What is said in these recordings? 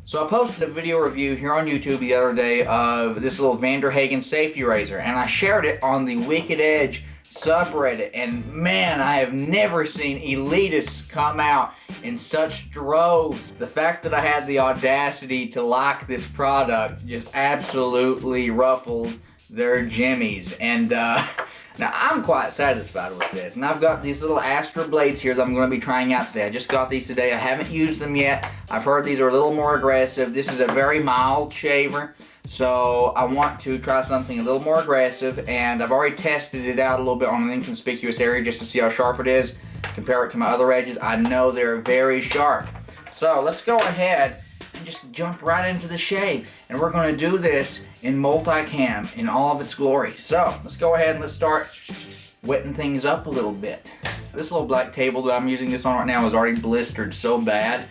So I posted a video review here on YouTube the other day of this little Hagen safety razor, and I shared it on the Wicked Edge subreddit, and man, I have never seen elitists come out in such droves. The fact that I had the audacity to like this product just absolutely ruffled their jimmies, and now I'm quite satisfied with this. And I've got these little ASTRA blades here that I'm going to be trying out today. I just got these today. I haven't used them yet. I've heard these are a little more aggressive. This is a very mild shaver, so I want to try something a little more aggressive, and I've already tested it out a little bit on an inconspicuous area just to see how sharp it is. Compare it to my other edges. I know they're very sharp. So let's go ahead and just jump right into the shave, and we're going to do this in multicam in all of its glory. So let's go ahead and let's start wetting things up a little bit. This little black table that I'm using this on right now is already blistered so bad,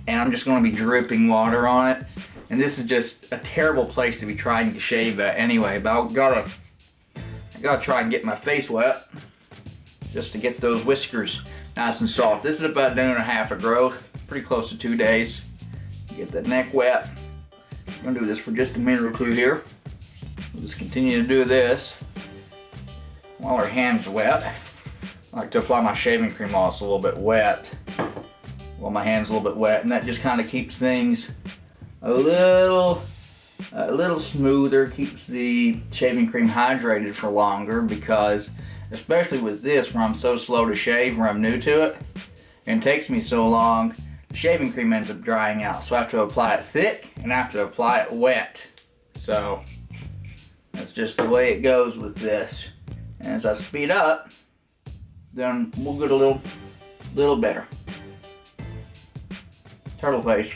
and I'm just going to be dripping water on it, and this is just a terrible place to be trying to shave at anyway. But I gotta try and get my face wet just to get those whiskers nice and soft. This is about a day and a half of growth, pretty close to 2 days. Get that neck wet. I'm gonna do this for just a minute or two here. We'll just continue to do this while our hands are wet. I like to apply my shaving cream while it's a little bit wet, while my hand's a little bit wet, and that just kind of keeps things a little smoother, keeps the shaving cream hydrated for longer, because especially with this, where I'm so slow to shave, where I'm new to it, and it takes me so long, the shaving cream ends up drying out. So I have to apply it thick, and I have to apply it wet. So that's just the way it goes with this. And as I speed up, then we'll get a little better. Turtle face.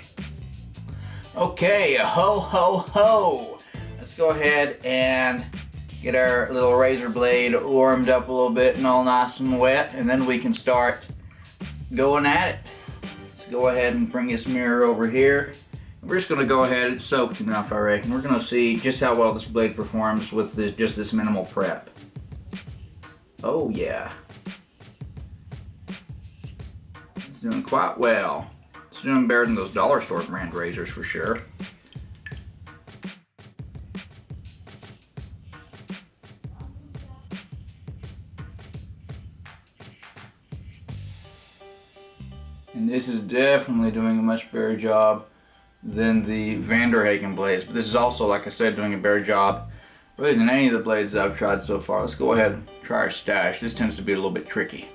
Okay, ho ho ho. Let's go ahead and get our little razor blade warmed up a little bit and all nice and wet, and then we can start going at it. Let's go ahead and bring this mirror over here. We're just going to go ahead, it's soaked enough I reckon. We're going to see just how well this blade performs with just this minimal prep. Oh yeah. It's doing quite well. It's doing better than those dollar store brand razors for sure. And this is definitely doing a much better job than the Hagen blades. But this is also, like I said, doing a better job really than any of the blades that I've tried so far. Let's go ahead and try our stash. This tends to be a little bit tricky.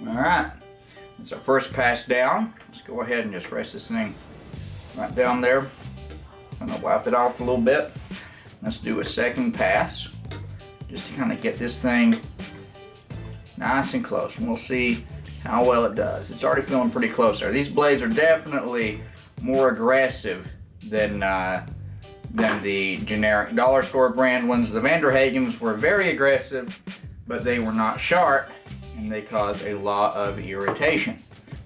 Alright, that's our first pass down. Let's go ahead and just rest this thing right down there. I'm going to wipe it off a little bit. Let's do a second pass just to kind of get this thing nice and close, and we'll see how well it does. It's already feeling pretty close there. These blades are definitely more aggressive than the generic dollar store brand ones. The Hagens were very aggressive, but they were not sharp, and they cause a lot of irritation.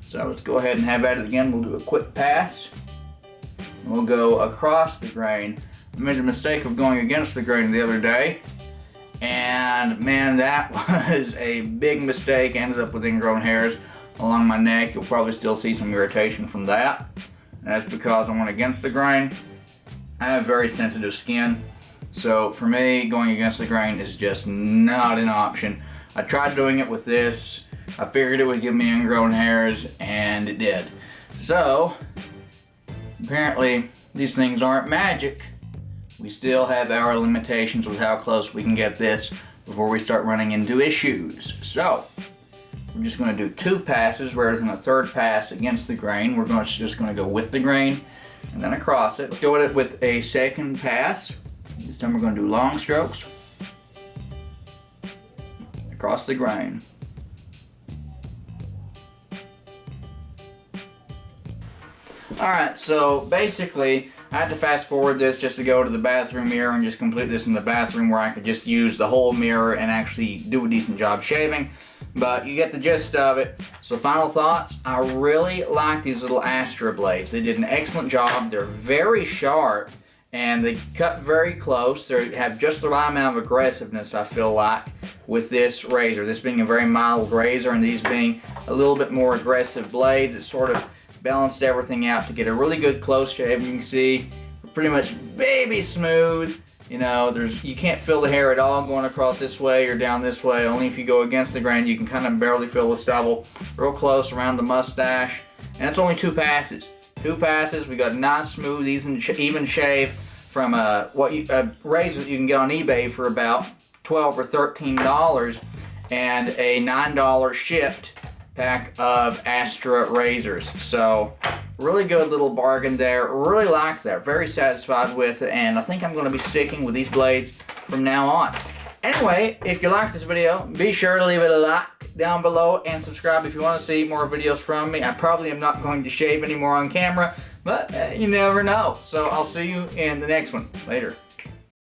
So let's go ahead and have at it again. We'll do a quick pass. We'll go across the grain. I made the mistake of going against the grain the other day, and man, that was a big mistake. Ended up with ingrown hairs along my neck. You'll probably still see some irritation from that. And that's because I went against the grain. I have very sensitive skin, so for me, going against the grain is just not an option. I tried doing it with this. I figured it would give me ingrown hairs, and it did. So apparently these things aren't magic. We still have our limitations with how close we can get this before we start running into issues. So we're just going to do 2 passes rather than a third pass against the grain. We're just going to go with the grain and then across it. Let's go at it with a second pass. This time we're going to do long strokes across the grain. Alright, so basically I had to fast forward this just to go to the bathroom mirror and just complete this in the bathroom, where I could just use the whole mirror and actually do a decent job shaving. But you get the gist of it. So final thoughts, I really like these little ASTRA blades. They did an excellent job. They're very sharp, and they cut very close. They have just the right amount of aggressiveness, I feel like, with this razor. This being a very mild razor and these being a little bit more aggressive blades, it sort of balanced everything out to get a really good close shave. You can see pretty much baby smooth. You know, you can't feel the hair at all going across this way or down this way. Only if you go against the grain, you can kind of barely feel the stubble. Real close around the mustache. And it's only 2 passes. 2 passes. We got a nice, smooth, even shave from a razor that you can get on eBay for about $12 or $13, and a $9 shipped pack of ASTRA razors. So really good little bargain there. Really like that. Very satisfied with it, and I think I'm going to be sticking with these blades from now on. Anyway, if you like this video, be sure to leave it a like down below and subscribe if you want to see more videos from me. I probably am not going to shave anymore on camera, but you never know. So I'll see you in the next one. Later.